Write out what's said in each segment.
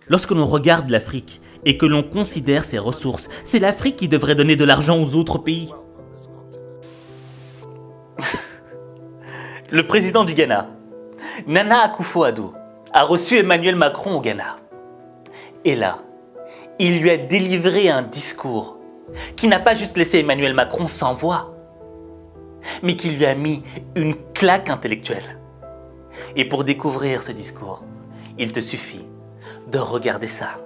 Lorsque l'on regarde l'Afrique et que l'on considère ses ressources, c'est l'Afrique qui devrait donner de l'argent aux autres pays. Le président du Ghana, Nana Akufo-Addo, a reçu Emmanuel Macron au Ghana. Et là, il lui a délivré un discours qui n'a pas juste laissé Emmanuel Macron sans voix, mais qui lui a mis une claque intellectuelle. Et pour découvrir ce discours, il te suffit de regarder ça.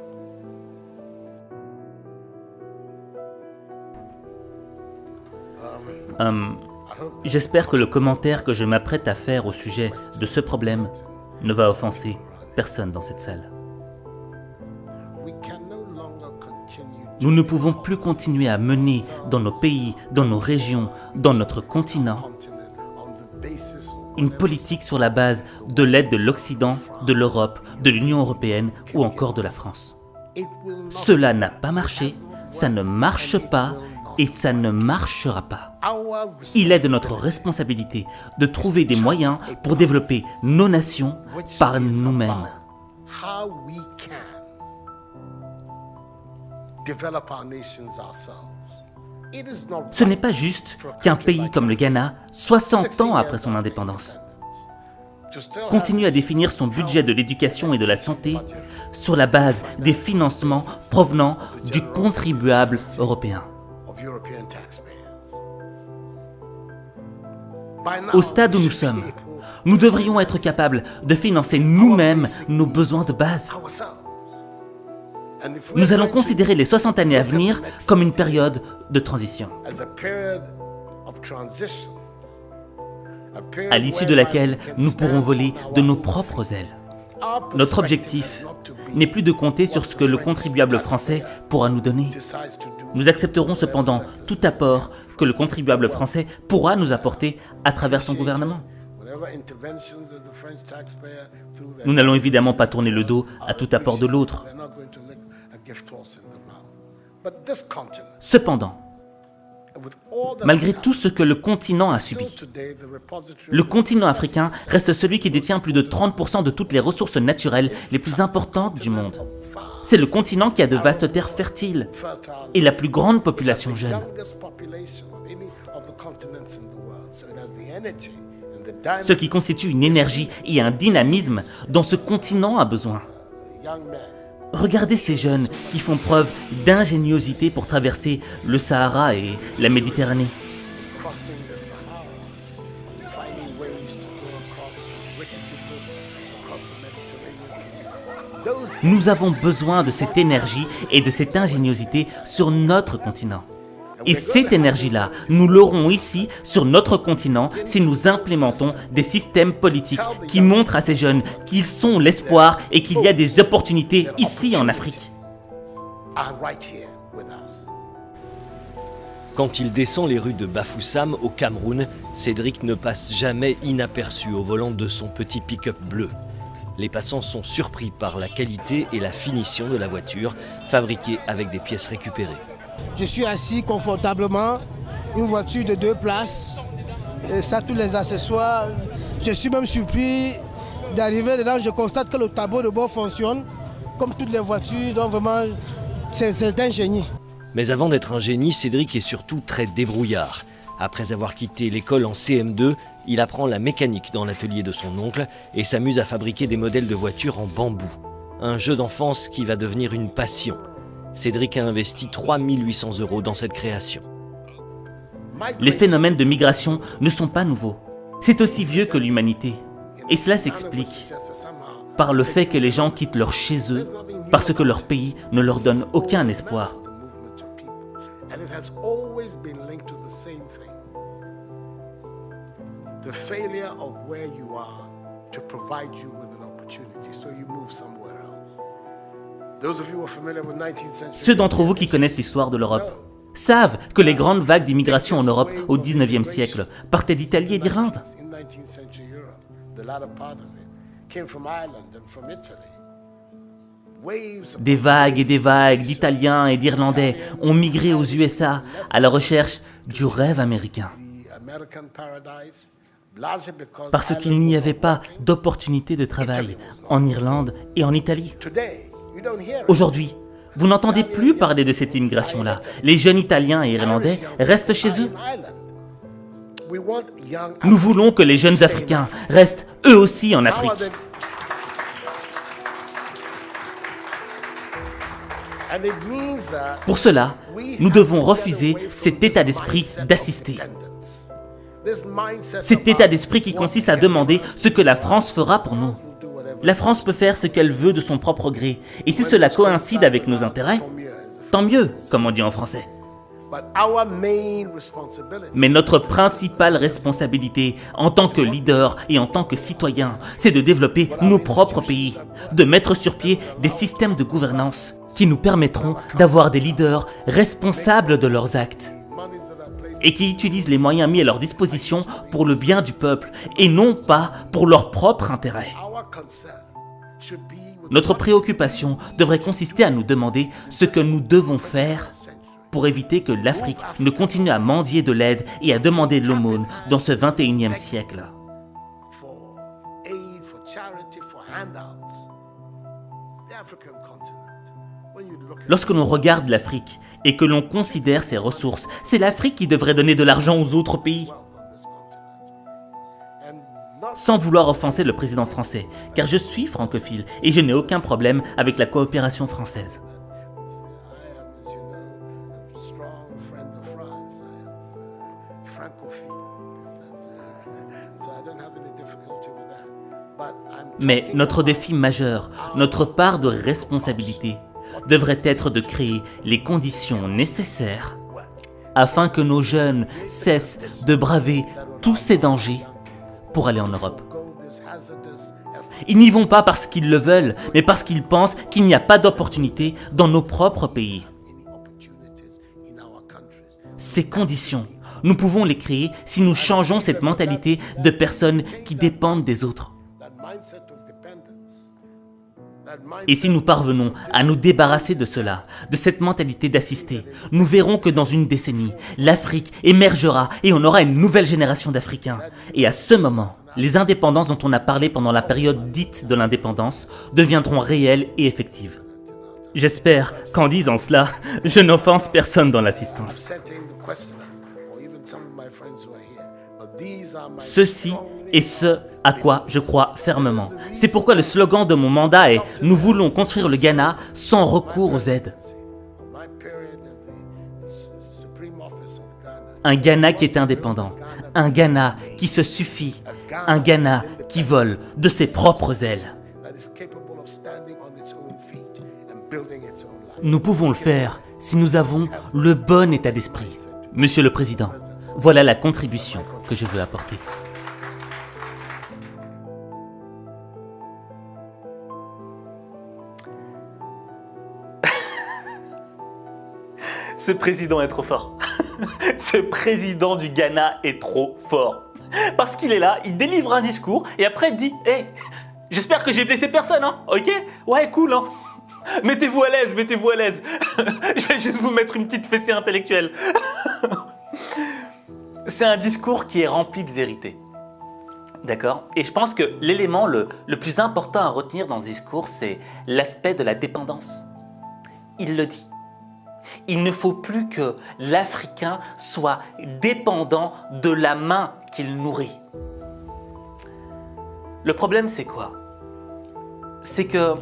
J'espère que le commentaire que je m'apprête à faire au sujet de ce problème ne va offenser personne dans cette salle. Nous ne pouvons plus continuer à mener dans nos pays, dans nos régions, dans notre continent, une politique sur la base de l'aide de l'Occident, de l'Europe, de l'Union européenne ou encore de la France. Cela n'a pas marché, ça ne marche pas et ça ne marchera pas. Il est de notre responsabilité de trouver des moyens pour développer nos nations par nous-mêmes. Ce n'est pas juste qu'un pays comme le Ghana, 60 ans après son indépendance, continue à définir son budget de l'éducation et de la santé sur la base des financements provenant du contribuable européen. Au stade où nous sommes, nous devrions être capables de financer nous-mêmes nos besoins de base. Nous allons considérer les 60 années à venir comme une période de transition, à l'issue de laquelle nous pourrons voler de nos propres ailes. Notre objectif n'est plus de compter sur ce que le contribuable français pourra nous donner. Nous accepterons cependant tout apport que le contribuable français pourra nous apporter à travers son gouvernement. Nous n'allons évidemment pas tourner le dos à tout apport de l'autre. Cependant, malgré tout ce que le continent a subi, le continent africain reste celui qui détient plus de 30% de toutes les ressources naturelles les plus importantes du monde. C'est le continent qui a de vastes terres fertiles et la plus grande population jeune. Ce qui constitue une énergie et un dynamisme dont ce continent a besoin. Regardez ces jeunes qui font preuve d'ingéniosité pour traverser le Sahara et la Méditerranée. Nous avons besoin de cette énergie et de cette ingéniosité sur notre continent. Et cette énergie-là, nous l'aurons ici, sur notre continent, si nous implémentons des systèmes politiques qui montrent à ces jeunes qu'ils sont l'espoir et qu'il y a des opportunités ici en Afrique. Quand il descend les rues de Bafoussam, au Cameroun, Cédric ne passe jamais inaperçu au volant de son petit pick-up bleu. Les passants sont surpris par la qualité et la finition de la voiture, fabriquée avec des pièces récupérées. Je suis assis confortablement, une voiture de 2 places, et ça, tous les accessoires. Je suis même surpris d'arriver dedans, je constate que le tableau de bord fonctionne, comme toutes les voitures, donc vraiment, c'est un génie. Mais avant d'être un génie, Cédric est surtout très débrouillard. Après avoir quitté l'école en CM2, il apprend la mécanique dans l'atelier de son oncle et s'amuse à fabriquer des modèles de voitures en bambou. Un jeu d'enfance qui va devenir une passion. Cédric a investi 3 800 € dans cette création. Les phénomènes de migration ne sont pas nouveaux. C'est aussi vieux que l'humanité. Et cela s'explique par le fait que les gens quittent leur chez eux parce que leur pays ne leur donne aucun espoir. Ceux d'entre vous qui connaissent l'histoire de l'Europe savent que les grandes vagues d'immigration en Europe au XIXe siècle partaient d'Italie et d'Irlande. Des vagues et des vagues d'Italiens et d'Irlandais ont migré aux USA à la recherche du rêve américain. Parce qu'il n'y avait pas d'opportunité de travail en Irlande et en Italie. Aujourd'hui, vous n'entendez plus parler de cette immigration-là. Les jeunes Italiens et Irlandais restent chez eux. Nous voulons que les jeunes Africains restent eux aussi en Afrique. Pour cela, nous devons refuser cet état d'esprit d'assister. Cet état d'esprit qui consiste à demander ce que la France fera pour nous. La France peut faire ce qu'elle veut de son propre gré, et si cela coïncide avec nos intérêts, tant mieux, comme on dit en français. Mais notre principale responsabilité en tant que leader et en tant que citoyen, c'est de développer nos propres pays, de mettre sur pied des systèmes de gouvernance qui nous permettront d'avoir des leaders responsables de leurs actes et qui utilisent les moyens mis à leur disposition pour le bien du peuple et non pas pour leur propre intérêt. Notre préoccupation devrait consister à nous demander ce que nous devons faire pour éviter que l'Afrique ne continue à mendier de l'aide et à demander de l'aumône dans ce 21e siècle. Lorsque l'on regarde l'Afrique et que l'on considère ses ressources, c'est l'Afrique qui devrait donner de l'argent aux autres pays. Sans vouloir offenser le président français, car je suis francophile et je n'ai aucun problème avec la coopération française. Mais notre défi majeur, notre part de responsabilité, devrait être de créer les conditions nécessaires afin que nos jeunes cessent de braver tous ces dangers pour aller en Europe. Ils n'y vont pas parce qu'ils le veulent, mais parce qu'ils pensent qu'il n'y a pas d'opportunité dans nos propres pays. Ces conditions, nous pouvons les créer si nous changeons cette mentalité de personnes qui dépendent des autres. Et si nous parvenons à nous débarrasser de cela, de cette mentalité d'assister, nous verrons que dans une décennie, l'Afrique émergera et on aura une nouvelle génération d'Africains. Et à ce moment, les indépendances dont on a parlé pendant la période dite de l'indépendance deviendront réelles et effectives. J'espère qu'en disant cela, je n'offense personne dans l'assistance. Ceci est ce à quoi je crois fermement. C'est pourquoi le slogan de mon mandat est « Nous voulons construire le Ghana sans recours aux aides ». Un Ghana qui est indépendant, un Ghana qui se suffit, un Ghana qui vole de ses propres ailes. Nous pouvons le faire si nous avons le bon état d'esprit. Monsieur le Président, voilà la contribution que je veux apporter. Ce président est trop fort. Ce président du Ghana est trop fort. Parce qu'il est là, il délivre un discours et après il dit « Hey, j'espère que j'ai blessé personne, hein, ok? Ouais, cool, hein. Mettez-vous à l'aise, mettez-vous à l'aise. Je vais juste vous mettre une petite fessée intellectuelle. » C'est un discours qui est rempli de vérité. D'accord? Et je pense que l'élément le plus important à retenir dans ce discours, c'est l'aspect de la dépendance. Il le dit. Il ne faut plus que l'Africain soit dépendant de la main qu'il nourrit. Le problème, c'est quoi? C'est que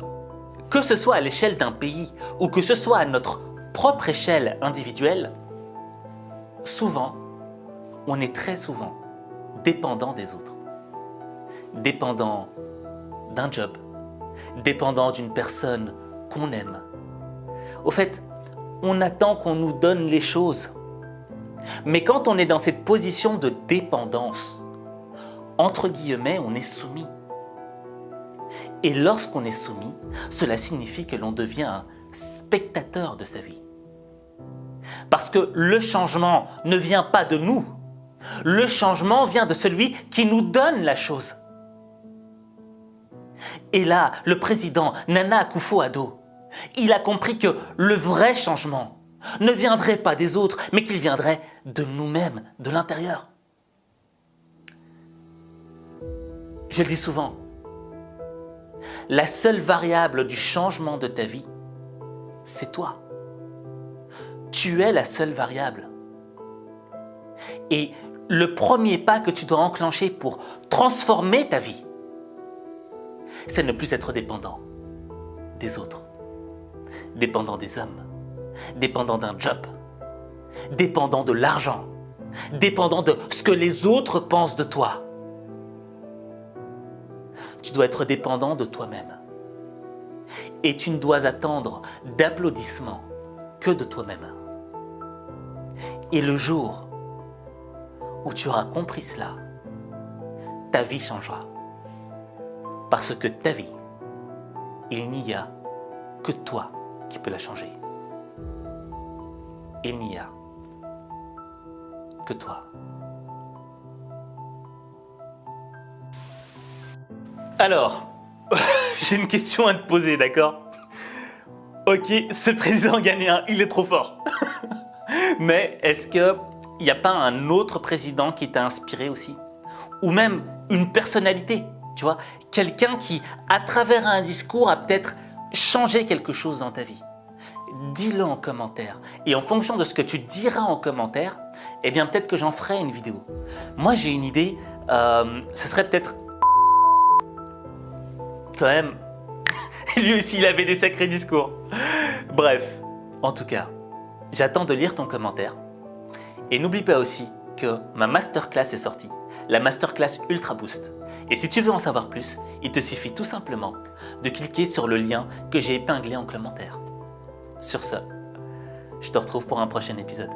ce soit à l'échelle d'un pays ou que ce soit à notre propre échelle individuelle, souvent, on est très souvent dépendant des autres. Dépendant d'un job, dépendant d'une personne qu'on aime. Au fait, on attend qu'on nous donne les choses. Mais quand on est dans cette position de dépendance, entre guillemets, on est soumis. Et lorsqu'on est soumis, cela signifie que l'on devient un spectateur de sa vie. Parce que le changement ne vient pas de nous. Le changement vient de celui qui nous donne la chose. Et là, le président Nana Akufo-Addo, il a compris que le vrai changement ne viendrait pas des autres, mais qu'il viendrait de nous-mêmes, de l'intérieur. Je le dis souvent, la seule variable du changement de ta vie, c'est toi. Tu es la seule variable. Et le premier pas que tu dois enclencher pour transformer ta vie, c'est ne plus être dépendant des autres, dépendant des hommes, dépendant d'un job, dépendant de l'argent, dépendant de ce que les autres pensent de toi. Tu dois être dépendant de toi-même. Et tu ne dois attendre d'applaudissements que de toi-même. Et le jour où tu auras compris cela, ta vie changera. Parce que ta vie, il n'y a que toi qui peux la changer. Il n'y a que toi. Alors, j'ai une question à te poser, d'accord? Ok, ce président ghanéen, il est trop fort. Mais est-ce qu'il n'y a pas un autre président qui t'a inspiré aussi? Ou même une personnalité, tu vois? Quelqu'un qui, à travers un discours, a peut-être changé quelque chose dans ta vie. Dis-le en commentaire. Et en fonction de ce que tu diras en commentaire, eh bien peut-être que j'en ferai une vidéo. Moi j'ai une idée, ce serait peut-être... Quand même, lui aussi il avait des sacrés discours. Bref, en tout cas, j'attends de lire ton commentaire. Et n'oublie pas aussi que ma masterclass est sortie, la masterclass Ultra Boost. Et si tu veux en savoir plus, il te suffit tout simplement de cliquer sur le lien que j'ai épinglé en commentaire. Sur ce, je te retrouve pour un prochain épisode.